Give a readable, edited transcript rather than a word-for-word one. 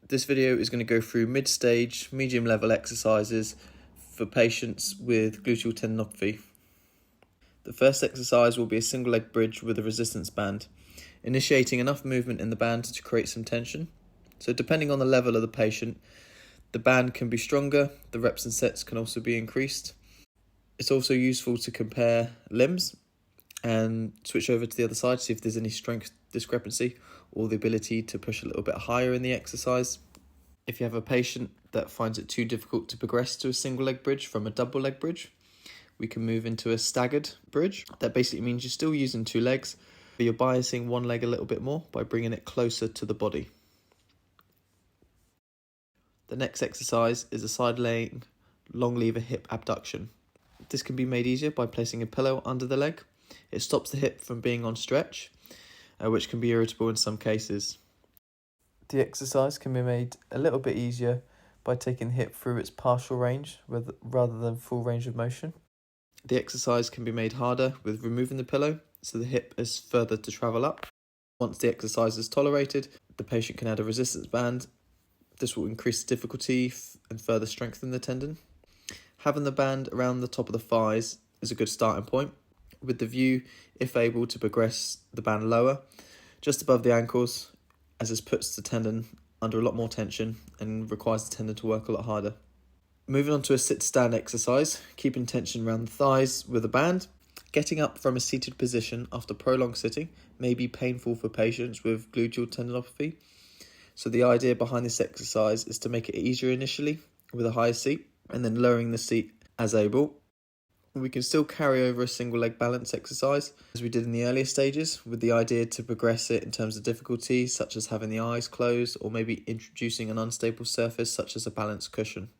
This video is going to go through mid-stage, medium-level exercises for patients with gluteal tendinopathy. The first exercise will be a single leg bridge with a resistance band, initiating enough movement in the band to create some tension. So depending on the level of the patient, the band can be stronger, the reps and sets can also be increased. It's also useful to compare limbs and switch over to the other side to see if there's any strength discrepancy or the ability to push a little bit higher in the exercise. If you have a patient that finds it too difficult to progress to a single leg bridge from a double leg bridge, we can move into a staggered bridge. That basically means you're still using two legs, but you're biasing one leg a little bit more by bringing it closer to the body. The next exercise is a side-laying long lever hip abduction. This can be made easier by placing a pillow under the leg. It stops the hip from being on stretch, which can be irritable in some cases. The exercise can be made a little bit easier by taking the hip through its partial range rather than full range of motion. The exercise can be made harder with removing the pillow, so the hip is further to travel up. Once the exercise is tolerated, the patient can add a resistance band. This will increase the difficulty and further strengthen the tendon. Having the band around the top of the thighs is a good starting point, with the view, if able, to progress the band lower, just above the ankles, as this puts the tendon under a lot more tension and requires the tendon to work a lot harder. Moving on to a sit-stand exercise, keeping tension around the thighs with a band. Getting up from a seated position after prolonged sitting may be painful for patients with gluteal tendinopathy. So the idea behind this exercise is to make it easier initially with a higher seat and then lowering the seat as able. We can still carry over a single leg balance exercise as we did in the earlier stages, with the idea to progress it in terms of difficulty, such as having the eyes closed or maybe introducing an unstable surface such as a balance cushion.